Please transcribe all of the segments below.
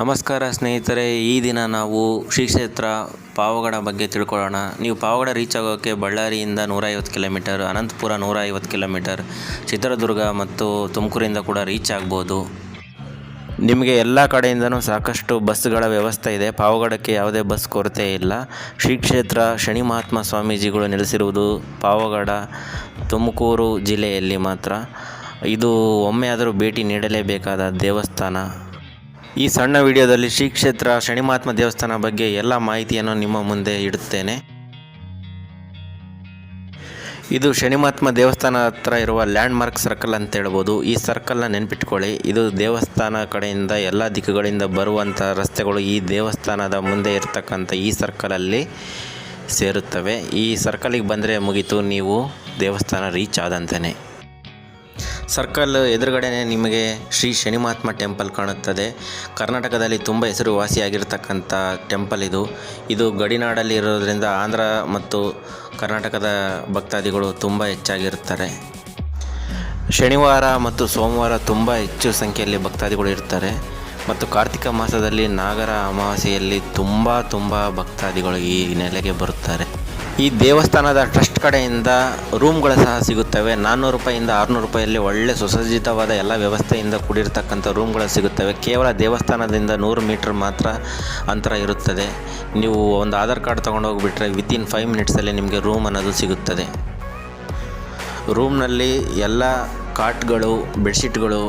ನಮಸ್ಕಾರ ಸ್ನೇಹಿತರೆ, ಈ ದಿನ ನಾವು ಶ್ರೀ ಕ್ಷೇತ್ರ ಪಾವಗಡ ಬಗ್ಗೆ ತಿಳ್ಕೊಳ್ಳೋಣ. ನೀವು ಪಾವಗಡ ರೀಚ್ ಆಗೋಕ್ಕೆ ಬಳ್ಳಾರಿಯಿಂದ 150 ಕಿಲೋಮೀಟರ್, ಅನಂತಪುರ 150 ಕಿಲೋಮೀಟರ್, ಚಿತ್ರದುರ್ಗ ಮತ್ತು ತುಮಕೂರಿಂದ ಕೂಡ ರೀಚ್ ಆಗ್ಬೋದು. ನಿಮಗೆ ಎಲ್ಲ ಕಡೆಯಿಂದನೂ ಸಾಕಷ್ಟು ಬಸ್ಗಳ ವ್ಯವಸ್ಥೆ ಇದೆ. ಪಾವಗಡಕ್ಕೆ ಯಾವುದೇ ಬಸ್ ಕೊರತೆ ಇಲ್ಲ. ಶ್ರೀ ಕ್ಷೇತ್ರ ಶನಿ ಮಹಾತ್ಮ ಸ್ವಾಮೀಜಿಗಳು ನೆಲೆಸಿರುವುದು ಪಾವಗಡ, ತುಮಕೂರು ಜಿಲ್ಲೆಯಲ್ಲಿ ಮಾತ್ರ. ಇದು ಒಮ್ಮೆಯಾದರೂ ಭೇಟಿ ನೀಡಲೇಬೇಕಾದ ದೇವಸ್ಥಾನ. ಈ ಸಣ್ಣ ವಿಡಿಯೋದಲ್ಲಿ ಶ್ರೀ ಕ್ಷೇತ್ರ ಶನಿ ಮಹಾತ್ಮ ದೇವಸ್ಥಾನ ಬಗ್ಗೆ ಎಲ್ಲ ಮಾಹಿತಿಯನ್ನು ನಿಮ್ಮ ಮುಂದೆ ಇಡುತ್ತೇನೆ. ಇದು ಶನಿ ಮಹಾತ್ಮ ದೇವಸ್ಥಾನ ಹತ್ರ ಇರುವ ಲ್ಯಾಂಡ್ ಮಾರ್ಕ್ ಸರ್ಕಲ್ ಅಂತ ಹೇಳ್ಬೋದು. ಈ ಸರ್ಕಲ್ನ ನೆನ್ಪಿಟ್ಕೊಳ್ಳಿ. ಇದು ದೇವಸ್ಥಾನ ಕಡೆಯಿಂದ ಎಲ್ಲ ದಿಕ್ಕುಗಳಿಂದ ಬರುವಂಥ ರಸ್ತೆಗಳು ಈ ದೇವಸ್ಥಾನದ ಮುಂದೆ ಇರ್ತಕ್ಕಂಥ ಈ ಸರ್ಕಲಲ್ಲಿ ಸೇರುತ್ತವೆ. ಈ ಸರ್ಕಲಿಗೆ ಬಂದರೆ ಮುಗೀತು, ನೀವು ದೇವಸ್ಥಾನ ರೀಚ್ ಆದಂತೆಯೇ. ಸರ್ಕಲ್ ಎದುರುಗಡೆನೇ ನಿಮಗೆ ಶ್ರೀ ಶನಿ ಮಹಾತ್ಮ ಟೆಂಪಲ್ ಕಾಣುತ್ತದೆ. ಕರ್ನಾಟಕದಲ್ಲಿ ತುಂಬ ಹೆಸರುವಾಸಿಯಾಗಿರ್ತಕ್ಕಂಥ ಟೆಂಪಲ್ ಇದು ಗಡಿನಾಡಲ್ಲಿ ಇರೋದರಿಂದ ಆಂಧ್ರ ಮತ್ತು ಕರ್ನಾಟಕದ ಭಕ್ತಾದಿಗಳು ತುಂಬ ಹೆಚ್ಚಾಗಿರ್ತಾರೆ. ಶನಿವಾರ ಮತ್ತು ಸೋಮವಾರ ತುಂಬ ಹೆಚ್ಚು ಸಂಖ್ಯೆಯಲ್ಲಿ ಭಕ್ತಾದಿಗಳು ಇರ್ತಾರೆ. ಮತ್ತು ಕಾರ್ತಿಕ ಮಾಸದಲ್ಲಿ ನಾಗರ ಅಮಾವಾಸ್ಯೆಯಲ್ಲಿ ತುಂಬ ಭಕ್ತಾದಿಗಳು ಈ ನೆಲೆಗೆ ಬರುತ್ತಾರೆ. ಈ ದೇವಸ್ಥಾನದ ಟ್ರಸ್ಟ್ ಕಡೆಯಿಂದ ರೂಮ್ಗಳು ಸಹ ಸಿಗುತ್ತವೆ. 400 ರೂಪಾಯಿಂದ 600 ರೂಪಾಯಲ್ಲಿ ಒಳ್ಳೆ ಸುಸಜ್ಜಿತವಾದ ಎಲ್ಲ ವ್ಯವಸ್ಥೆಯಿಂದ ಕೂಡಿರ್ತಕ್ಕಂಥ ರೂಮ್ಗಳು ಸಿಗುತ್ತವೆ. ಕೇವಲ ದೇವಸ್ಥಾನದಿಂದ 100 ಮೀಟರ್ ಮಾತ್ರ ಅಂತರ ಇರುತ್ತದೆ. ನೀವು ಒಂದು ಆಧಾರ್ ಕಾರ್ಡ್ ತೊಗೊಂಡೋಗ್ಬಿಟ್ರೆ ವಿತಿನ್ 5 ಮಿನಿಟ್ಸಲ್ಲಿ ನಿಮಗೆ ರೂಮ್ ಅನ್ನೋದು ಸಿಗುತ್ತದೆ. ರೂಮ್ನಲ್ಲಿ ಎಲ್ಲ ಕಾಟ್ಗಳು, ಬೆಡ್ಶೀಟ್ಗಳು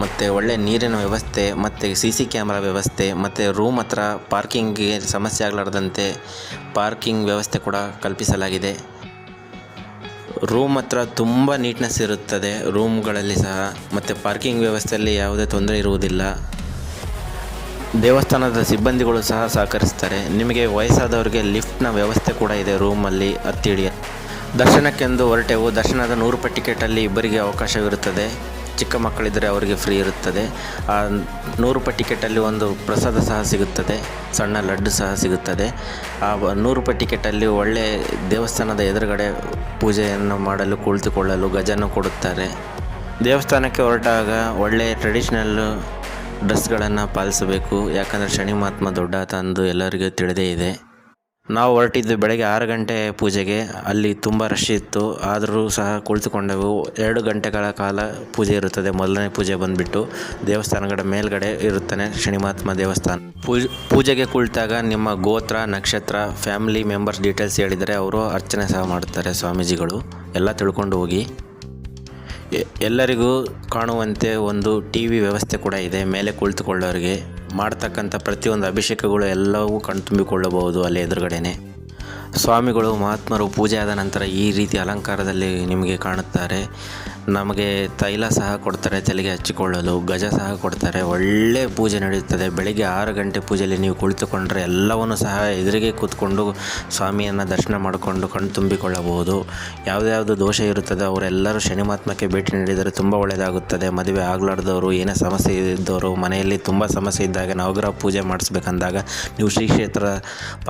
ಮತ್ತು ಒಳ್ಳೆ ನೀರಿನ ವ್ಯವಸ್ಥೆ ಮತ್ತು CC ಕ್ಯಾಮ್ರಾ ವ್ಯವಸ್ಥೆ ಮತ್ತು ರೂಮ್ ಹತ್ರ ಪಾರ್ಕಿಂಗ್ಗೆ ಸಮಸ್ಯೆ ಆಗಲಾರ್ದಂತೆ ಪಾರ್ಕಿಂಗ್ ವ್ಯವಸ್ಥೆ ಕೂಡ ಕಲ್ಪಿಸಲಾಗಿದೆ. ರೂಮ್ ಹತ್ರ ತುಂಬ ನೀಟ್ನೆಸ್ ಇರುತ್ತದೆ ರೂಮ್ಗಳಲ್ಲಿ ಸಹ, ಮತ್ತು ಪಾರ್ಕಿಂಗ್ ವ್ಯವಸ್ಥೆಯಲ್ಲಿ ಯಾವುದೇ ತೊಂದರೆ ಇರುವುದಿಲ್ಲ. ದೇವಸ್ಥಾನದ ಸಿಬ್ಬಂದಿಗಳು ಸಹ ಸಹಕರಿಸ್ತಾರೆ. ನಿಮಗೆ ವಯಸ್ಸಾದವರಿಗೆ ಲಿಫ್ಟ್ನ ವ್ಯವಸ್ಥೆ ಕೂಡ ಇದೆ ರೂಮಲ್ಲಿ ಹತ್ತಿಳಿಯ. ದರ್ಶನಕ್ಕೆಂದು ಹೊರಟೆವು. ದರ್ಶನದ 100 ರೂಪಾಯಿ ಟಿಕೆಟಲ್ಲಿ ಇಬ್ಬರಿಗೆ ಅವಕಾಶವಿರುತ್ತದೆ. ಚಿಕ್ಕ ಮಕ್ಕಳಿದ್ದರೆ ಅವರಿಗೆ ಫ್ರೀ ಇರುತ್ತದೆ. ಆ 100 ರೂಪಾಯಿ ಟಿಕೆಟಲ್ಲಿ ಒಂದು ಪ್ರಸಾದ ಸಹ ಸಿಗುತ್ತದೆ, ಸಣ್ಣ ಲಡ್ಡು ಸಹ ಸಿಗುತ್ತದೆ. ಆ 100 ರೂಪಾಯಿ ಟಿಕೆಟಲ್ಲಿ ಒಳ್ಳೆ ದೇವಸ್ಥಾನದ ಎದುರುಗಡೆ ಪೂಜೆಯನ್ನು ಮಾಡಲು ಕುಳಿತುಕೊಳ್ಳಲು ಗಜನ್ನು ಕೊಡುತ್ತಾರೆ. ದೇವಸ್ಥಾನಕ್ಕೆ ಹೊರಟಾಗ ಒಳ್ಳೆಯ ಟ್ರೆಡಿಷ್ನಲ್ ಡ್ರೆಸ್ಗಳನ್ನು ಪಾಲಿಸಬೇಕು. ಯಾಕಂದರೆ ಶನಿ ಮಹಾತ್ಮ ದೊಡ್ಡಾತ ಎಂದು ಎಲ್ಲರಿಗೂ ತಿಳಿದೇ ಇದೆ. ನಾವು ಹೊರಟಿದ್ದು ಬೆಳಗ್ಗೆ 6 ಗಂಟೆ ಪೂಜೆಗೆ. ಅಲ್ಲಿ ತುಂಬ ರಶ್ ಇತ್ತು, ಆದರೂ ಸಹ ಕುಳಿತುಕೊಂಡೆವು. 2 ಗಂಟೆಗಳ ಕಾಲ ಪೂಜೆ ಇರುತ್ತದೆ. ಮೊದಲನೇ ಪೂಜೆ ಬಂದುಬಿಟ್ಟು ದೇವಸ್ಥಾನಗಳ ಮೇಲ್ಗಡೆ ಇರುತ್ತಾನೆ ಶನಿ ಮಹಾತ್ಮ ದೇವಸ್ಥಾನ. ಪೂಜೆಗೆ ಕುಳಿತಾಗ ನಿಮ್ಮ ಗೋತ್ರ, ನಕ್ಷತ್ರ, ಫ್ಯಾಮಿಲಿ ಮೆಂಬರ್ಸ್ ಡೀಟೇಲ್ಸ್ ಹೇಳಿದರೆ ಅವರು ಅರ್ಚನೆ ಸಹ ಮಾಡುತ್ತಾರೆ ಸ್ವಾಮೀಜಿಗಳು. ಎಲ್ಲ ತಿಳ್ಕೊಂಡು ಹೋಗಿ. ಎಲ್ಲರಿಗೂ ಕಾಣುವಂತೆ ಒಂದು TV ವ್ಯವಸ್ಥೆ ಕೂಡ ಇದೆ ಮೇಲೆ ಕುಳಿತುಕೊಳ್ಳೋರಿಗೆ. ಮಾಡ್ತಕ್ಕಂಥ ಪ್ರತಿಯೊಂದು ಅಭಿಷೇಕಗಳು ಎಲ್ಲವೂ ಕಣ್ತುಂಬಿಕೊಳ್ಳಬಹುದು ಅಲ್ಲಿ ಎದುರುಗಡೆನೆ. ಸ್ವಾಮಿಗಳು ಮಹಾತ್ಮರು ಪೂಜೆ ಆದ ನಂತರ ಈ ರೀತಿ ಅಲಂಕಾರದಲ್ಲಿ ನಿಮಗೆ ಕಾಣುತ್ತಾರೆ. ನಮಗೆ ತೈಲ ಸಹ ಕೊಡ್ತಾರೆ ತಲೆಗೆ ಹಚ್ಚಿಕೊಳ್ಳಲು, ಗಜ ಸಹ ಕೊಡ್ತಾರೆ. ಒಳ್ಳೆ ಪೂಜೆ ನಡೆಯುತ್ತದೆ. ಬೆಳಗ್ಗೆ 6 ಗಂಟೆ ಪೂಜೆಯಲ್ಲಿ ನೀವು ಕುಳಿತುಕೊಂಡ್ರೆ ಎಲ್ಲವನ್ನೂ ಸಹ ಎದುರಿಗೆ ಕೂತ್ಕೊಂಡು ಸ್ವಾಮಿಯನ್ನು ದರ್ಶನ ಮಾಡಿಕೊಂಡು ಕಣ್ಣು ತುಂಬಿಕೊಳ್ಳಬಹುದು. ಯಾವುದ್ಯಾವುದು ದೋಷ ಇರುತ್ತದೆ ಅವರೆಲ್ಲರೂ ಶನಿ ಮಹಾತ್ಮಕ್ಕೆ ಭೇಟಿ ನೀಡಿದರೆ ತುಂಬ ಒಳ್ಳೆಯದಾಗುತ್ತದೆ. ಮದುವೆ ಆಗಲಾರ್ದವರು, ಏನೇ ಸಮಸ್ಯೆ ಇದ್ದವರು, ಮನೆಯಲ್ಲಿ ತುಂಬ ಸಮಸ್ಯೆ ಇದ್ದಾಗ ನವಗ್ರಹ ಪೂಜೆ ಮಾಡಿಸ್ಬೇಕಂದಾಗ ನೀವು ಶ್ರೀ ಕ್ಷೇತ್ರ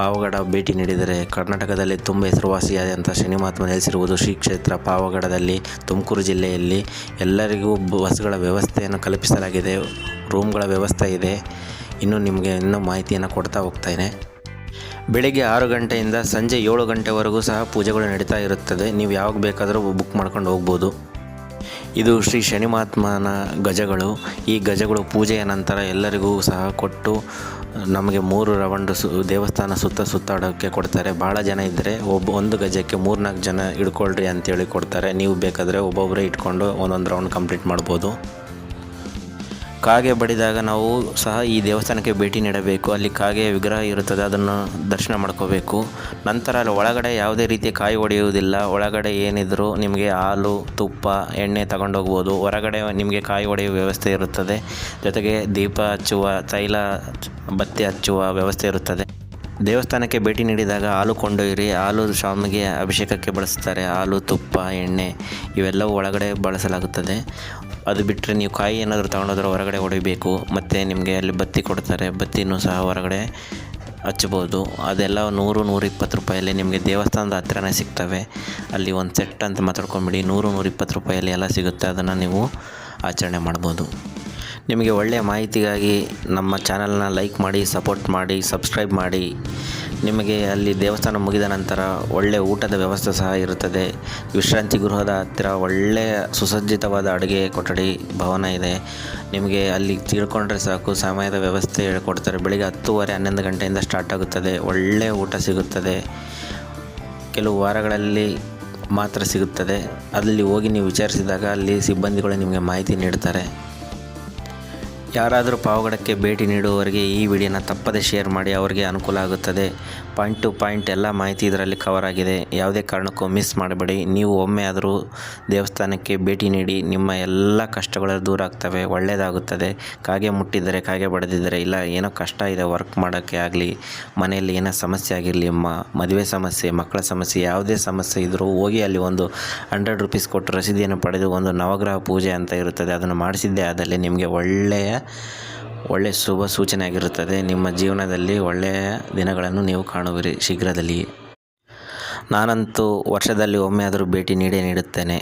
ಪಾವಗಡ ಭೇಟಿ ನೀಡಿದರೆ ಕರ್ನಾಟಕದಲ್ಲಿ ತುಂಬ ಹೆಸರುವಾಸಿಯಾದಂಥ ಶನಿ ಮಹಾತ್ಮ ನೆಲೆಸಿರುವುದು ಶ್ರೀ ಕ್ಷೇತ್ರ ಪಾವಗಡದಲ್ಲಿ, ತುಮಕೂರು ಜಿಲ್ಲೆಯಲ್ಲಿ. ಎಲ್ಲರಿಗೂ ಬಸ್ಗಳ ವ್ಯವಸ್ಥೆಯನ್ನು ಕಲ್ಪಿಸಲಾಗಿದೆ, ರೂಮ್ಗಳ ವ್ಯವಸ್ಥೆ ಇದೆ. ನಿಮಗೆ ಮಾಹಿತಿಯನ್ನು ಕೊಡ್ತಾ ಹೋಗ್ತಾಯಿದೆ. ಬೆಳಿಗ್ಗೆ 6 ಗಂಟೆಯಿಂದ ಸಂಜೆ 7 ಗಂಟೆವರೆಗೂ ಸಹ ಪೂಜೆಗಳು ನಡೀತಾ ಇರುತ್ತದೆ. ನೀವು ಯಾವಾಗ ಬೇಕಾದರೂ ಬುಕ್ ಮಾಡ್ಕೊಂಡು ಹೋಗ್ಬೋದು. ಇದು ಶ್ರೀ ಶನಿ ಮಹಾತ್ಮನ ಗಜಗಳು. ಈ ಗಜಗಳು ಪೂಜೆಯ ನಂತರ ಎಲ್ಲರಿಗೂ ಸಹ ಕೊಟ್ಟು ನಮಗೆ 3 ರೌಂಡ್ ದೇವಸ್ಥಾನ ಸುತ್ತಾಡೋಕ್ಕೆ ಕೊಡ್ತಾರೆ. ಭಾಳ ಜನ ಇದ್ದರೆ ಒಂದು ಗಜಕ್ಕೆ 3-4 ಜನ ಹಿಡ್ಕೊಳ್ರಿ ಅಂತೇಳಿ ಕೊಡ್ತಾರೆ. ನೀವು ಬೇಕಾದರೆ ಒಬ್ಬೊಬ್ಬರೇ ಇಟ್ಕೊಂಡು ಒಂದೊಂದು ರೌಂಡ್ ಕಂಪ್ಲೀಟ್ ಮಾಡ್ಬೋದು. ಕಾಗೆ ಬಡಿದಾಗ ನಾವು ಸಹ ಈ ದೇವಸ್ಥಾನಕ್ಕೆ ಭೇಟಿ ನೀಡಬೇಕು. ಅಲ್ಲಿ ಕಾಗೆ ವಿಗ್ರಹ ಇರುತ್ತದೆ, ಅದನ್ನು ದರ್ಶನ ಮಾಡ್ಕೋಬೇಕು. ನಂತರ ಅಲ್ಲಿ ಒಳಗಡೆ ಯಾವುದೇ ರೀತಿಯ ಕಾಯಿ ಹೊಡೆಯುವುದಿಲ್ಲ. ಒಳಗಡೆ ಏನಿದ್ರು ನಿಮಗೆ ಹಾಲು, ತುಪ್ಪ, ಎಣ್ಣೆ ತಗೊಂಡೋಗ್ಬೋದು. ಹೊರಗಡೆ ನಿಮಗೆ ಕಾಯಿ ಹೊಡೆಯುವ ವ್ಯವಸ್ಥೆ ಇರುತ್ತದೆ. ಜೊತೆಗೆ ದೀಪ ಹಚ್ಚುವ, ತೈಲ ಬತ್ತಿ ಹಚ್ಚುವ ವ್ಯವಸ್ಥೆ ಇರುತ್ತದೆ. ದೇವಸ್ಥಾನಕ್ಕೆ ಭೇಟಿ ನೀಡಿದಾಗ ಹಾಲು ಕೊಂಡೊಯ್ಯಿರಿ. ಹಾಲು ಸ್ವಾಮಿಗೆ ಅಭಿಷೇಕಕ್ಕೆ ಬಳಸ್ತಾರೆ. ಹಾಲು, ತುಪ್ಪ, ಎಣ್ಣೆ ಇವೆಲ್ಲವೂ ಒಳಗಡೆ ಬಳಸಲಾಗುತ್ತದೆ. ಅದು ಬಿಟ್ಟರೆ ನೀವು ಕಾಯಿ ಏನಾದರೂ ತಗೊಂಡೋದ್ರೆ ಹೊರಗಡೆ ಹೊಡಿಬೇಕು. ಮತ್ತು ನಿಮಗೆ ಅಲ್ಲಿ ಬತ್ತಿ ಕೊಡ್ತಾರೆ, ಬತ್ತಿನೂ ಸಹ ಹೊರಗಡೆ ಹಚ್ಬೋದು. ಅದೆಲ್ಲ 100-120 ರೂಪಾಯಲ್ಲಿ ನಿಮಗೆ ದೇವಸ್ಥಾನದ ಹತ್ರನೇ ಸಿಗ್ತವೆ. ಅಲ್ಲಿ ಒಂದು ಸೆಟ್ ಅಂತ ಮಾತಾಡ್ಕೊಂಬಿಡಿ, 100-120 ರೂಪಾಯಲ್ಲಿ ಎಲ್ಲ ಸಿಗುತ್ತೆ. ಅದನ್ನು ನೀವು ಆಚರಣೆ ಮಾಡ್ಬೋದು. ನಿಮಗೆ ಒಳ್ಳೆಯ ಮಾಹಿತಿಗಾಗಿ ನಮ್ಮ ಚಾನಲ್ನ ಲೈಕ್ ಮಾಡಿ, ಸಪೋರ್ಟ್ ಮಾಡಿ, ಸಬ್ಸ್ಕ್ರೈಬ್ ಮಾಡಿ. ನಿಮಗೆ ಅಲ್ಲಿ ದೇವಸ್ಥಾನ ಮುಗಿದ ನಂತರ ಒಳ್ಳೆಯ ಊಟದ ವ್ಯವಸ್ಥೆ ಸಹ ಇರುತ್ತದೆ. ವಿಶ್ರಾಂತಿ ಗೃಹದ ಹತ್ತಿರ ಒಳ್ಳೆಯ ಸುಸಜ್ಜಿತವಾದ ಅಡುಗೆ ಕೊಠಡಿ ಭವನ ಇದೆ. ನಿಮಗೆ ಅಲ್ಲಿ ತಿಳ್ಕೊಂಡ್ರೆ ಸಾಕು, ಸಮಯದ ವ್ಯವಸ್ಥೆ ಹೇಳ್ಕೊಡ್ತಾರೆ. ಬೆಳಿಗ್ಗೆ 10:30 11 ಗಂಟೆಯಿಂದ ಸ್ಟಾರ್ಟ್ ಆಗುತ್ತದೆ. ಒಳ್ಳೆಯ ಊಟ ಸಿಗುತ್ತದೆ. ಕೆಲವು ವಾರಗಳಲ್ಲಿ ಮಾತ್ರ ಸಿಗುತ್ತದೆ. ಅಲ್ಲಿ ಹೋಗಿ ನೀವು ವಿಚಾರಿಸಿದಾಗ ಅಲ್ಲಿ ಸಿಬ್ಬಂದಿಗಳು ನಿಮಗೆ ಮಾಹಿತಿ ನೀಡ್ತಾರೆ. ಯಾರಾದರೂ ಪಾವಗಡಕ್ಕೆ ಭೇಟಿ ನೀಡುವವರಿಗೆ ಈ ವಿಡಿಯೋನ ತಪ್ಪದೆ ಶೇರ್ ಮಾಡಿ, ಅವರಿಗೆ ಅನುಕೂಲ ಆಗುತ್ತದೆ. ಪಾಯಿಂಟ್ ಟು ಪಾಯಿಂಟ್ ಎಲ್ಲ ಮಾಹಿತಿ ಇದರಲ್ಲಿ ಕವರ್ ಆಗಿದೆ. ಯಾವುದೇ ಕಾರಣಕ್ಕೂ ಮಿಸ್ ಮಾಡಬೇಡಿ. ನೀವು ಒಮ್ಮೆ ಆದರೂ ದೇವಸ್ಥಾನಕ್ಕೆ ಭೇಟಿ ನೀಡಿ, ನಿಮ್ಮ ಎಲ್ಲ ಕಷ್ಟಗಳು ದೂರ ಆಗ್ತವೆ, ಒಳ್ಳೆಯದಾಗುತ್ತದೆ. ಕಾಗೆ ಮುಟ್ಟಿದರೆ, ಕಾಗೆ ಬಡಿದಿದ್ದರೆ, ಇಲ್ಲ ಏನೋ ಕಷ್ಟ ಇದೆ ವರ್ಕ್ ಮಾಡೋಕ್ಕೆ ಆಗಲಿ, ಮನೆಯಲ್ಲಿ ಏನೋ ಸಮಸ್ಯೆ ಆಗಿರಲಿ, ಮದುವೆ ಸಮಸ್ಯೆ, ಮಕ್ಕಳ ಸಮಸ್ಯೆ, ಯಾವುದೇ ಸಮಸ್ಯೆ ಇದ್ದರೂ ಹೋಗಿ ಅಲ್ಲಿ ಒಂದು 100 ರೂಪೀಸ್ ಕೊಟ್ಟು ರಸೀದಿಯನ್ನು ಪಡೆದು ಒಂದು ನವಗ್ರಹ ಪೂಜೆ ಅಂತ ಇರುತ್ತದೆ, ಅದನ್ನು ಮಾಡಿಸಿದ್ದೇ ಆದಲ್ಲಿ ನಿಮಗೆ ಒಳ್ಳೆಯ ಶುಭ ಸೂಚನೆ ಆಗಿರುತ್ತದೆ. ನಿಮ್ಮ ಜೀವನದಲ್ಲಿ ಒಳ್ಳೆಯ ದಿನಗಳನ್ನು ನೀವು ಕಾಣುವಿರಿ ಶೀಘ್ರದಲ್ಲಿಯೇ. ನಾನಂತೂ ವರ್ಷದಲ್ಲಿ ಒಮ್ಮೆ ಆದರೂ ಭೇಟಿ ನೀಡುತ್ತೇನೆ.